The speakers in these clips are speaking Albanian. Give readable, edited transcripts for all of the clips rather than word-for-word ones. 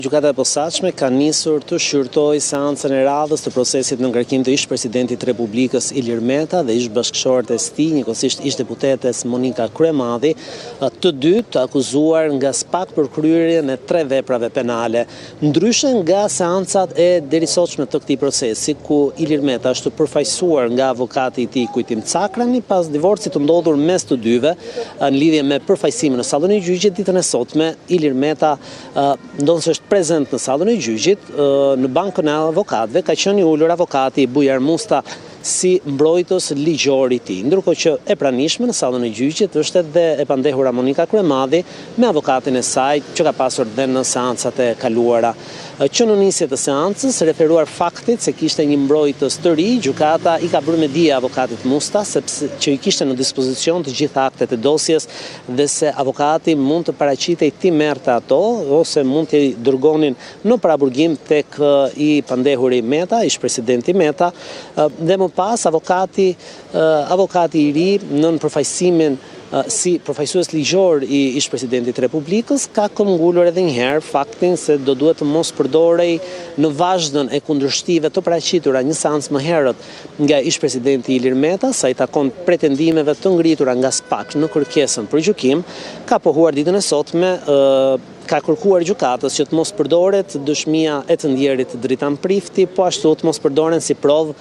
Gjykata e posaçme ka nisur të shqyrtojë seancën e radhës të procesit në ngarkim të ish-presidentit Republikës Ilir Meta dhe ish-bashkëshortes e tij, njëkohësisht ish-deputetes Monika Kryemmadhi, të dy të akuzuar nga SPAK për kryerjen e 3 veprave penale. Ndryshe nga seancat e derisotshme të këtij procesi, ku Ilir Meta është përfaqësuar nga avokati i tij Kujtim Cakrani pas divorcit të ndodhur mes të dyve në lidhje me përfaqësimin në sallën e gjyqit, ditën e sotme Ilir Meta ndonse është prezent në sallën e gjyqit, në bankën e avokatëve ka qenë i ulur avokati Bujar Musta si mbrojtës ligjor i tij, ndërkohë që e pranishme në sallën e gjyqit është edhe e pandehura Monika Kryemmadhi me avokatin e saj që ka pasur dhe në seancat e kaluara. Që në nisje të seancës, referuar faktit se kishte një mbrojtës të ri, gjykata i ka bërë me dije avokatit Musta sepse që i kishte në dispozicion të gjitha aktet e dosjes dhe se avokati mund të paraqitej ti merrte ato ose mund t'i dërgonin në paraburgim tek i pandehuri Meta, ish-presidenti Meta, dhe më pas avokati i ri në përfaqësimin si përfaqësues ligjor i ish-presidentit Republikës ka këmbgulur edhe një herë faktin se do duhet të mos përdorej në vazhdën e kundërshtive të paraqitura një seancë më herët nga ish-presidenti Ilir Meta sa i takon pretendimeve të ngritura nga SPAK në kërkesën për gjykim, ka pohuar ditën e sotme ka kërkuar gjykatës që të mos përdoret dëshmia e të ndjerit Dritan Prifti, po ashtu të mos përdoren si provë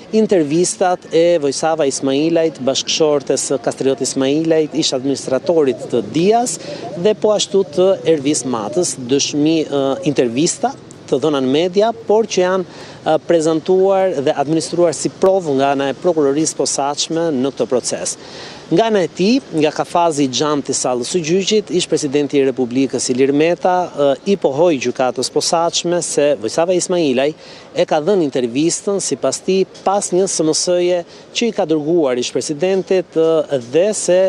intervistat e Vojsava Ismailajt, bashkëshortes Kastriot Ismailajt, ish administratorit të Dias dhe po ashtu të Ervis Matës, dëshmi intervista të dhëna në media, por që janë prezantuar dhe administruar si provë nga ana e prokurorisë posaçme në këtë proces. Nga ana e tij, nga kafazi i xhantë i sallës së gjyqit, ish-presidenti i Republikës Ilir Meta i pohoi gjykatës posaçme se Vojsava Ismailaj e ka dhënë intervistën sipas tij pas një SMS-je që i ka dërguar ish-presidentit dhe se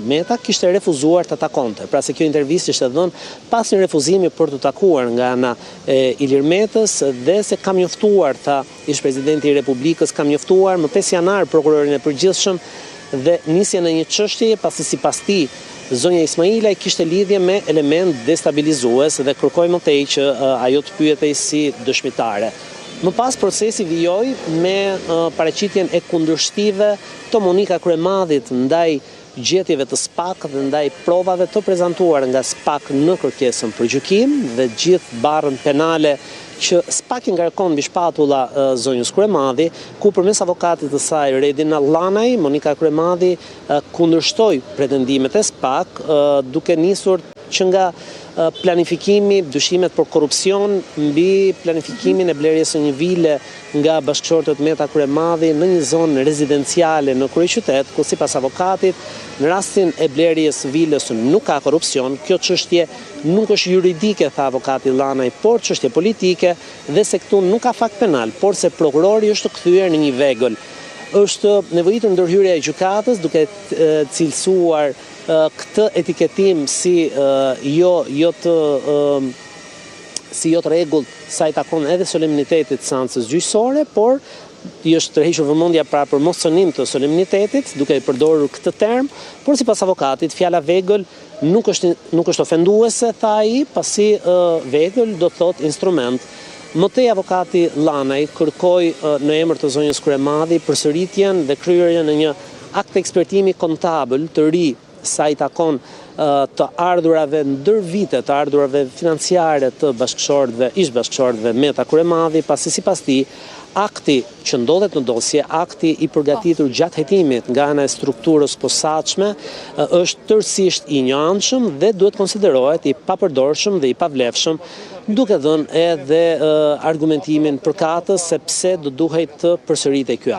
Meta kishte refuzuar të takonte. Pra se kjo intervistë ishte dhënë pas një refuzimi për të takuar nga ana e Ilir Metës dhe se ka njoftuar ish-presidenti i Republikës ka njoftuar më 5 janar prokurorin e përgjithshëm dhe nisjen e një çështjeje pasi sipas tij zonja Ismailaj kishte lidhje me element destabilizues dhe kërkoi më tej që ajo të pyetej si dëshmitare. Më pas procesi vijoi me paraqitjen e kundërshtive të Monika Kryemmadhit ndaj gjetjeve të SPAK dhe ndaj provave të prezantuar nga SPAK në kërkesën për gjykim dhe gjithë barrën penale që SPAK i ngarkon mbi shpatulla zonjës Kryemmadhi, ku përmes avokatit të saj Redin Allanaj, Monika Kryemmadhi kundërshtoi pretendimet e SPAK duke nisur që nga planifikimi, dyshimet për korrupsion mbi planifikimin e blerjes së një vile nga bashkëshortet Meta Kryemmadhi në një zonë rezidenciale në kryeqytet, ku sipas avokatit, në rastin e blerjes së vilës nuk ka korrupsion, kjo çështje nuk është juridike, tha avokati Allanaj, por çështje politike dhe se këtu nuk ka fakt penal, por se prokurori është kthyer në një vegël. Është nevojitur ndërhyrja e gjykatës duke cilësuar këtë etiketim si jo të rregullt sa i takon edhe solemnitetit seancës gjyqësore, por i është tërhequr vëmendja pra për moscënim të solemnitetit, duke i përdorur këtë term, por sipas avokatit fjala vegël nuk është ofenduese, tha ai, pasi vegël do të thotë instrument. Më tej avokati Allanaj kërkoi në emër të zonjës Kryemmadhi përsëritjen dhe kryerjen e një akt ekspertimi kontabël të ri sa i takon të ardhurave ndër vite, të ardhurave financiare të bashkëshortëve, ish-bashkëshortëve Meta Kryemmadhi, pasi sipas tij akti që ndodhet në dosje, akti i përgatitur gjatë hetimit nga ana e strukturës posaçme është tërësisht i njëanshëm dhe duhet konsiderohet i papërdorshëm dhe i pavlefshëm, duke dhënë edhe argumentimin përkatës se pse do duhej të përsëritej ky akt.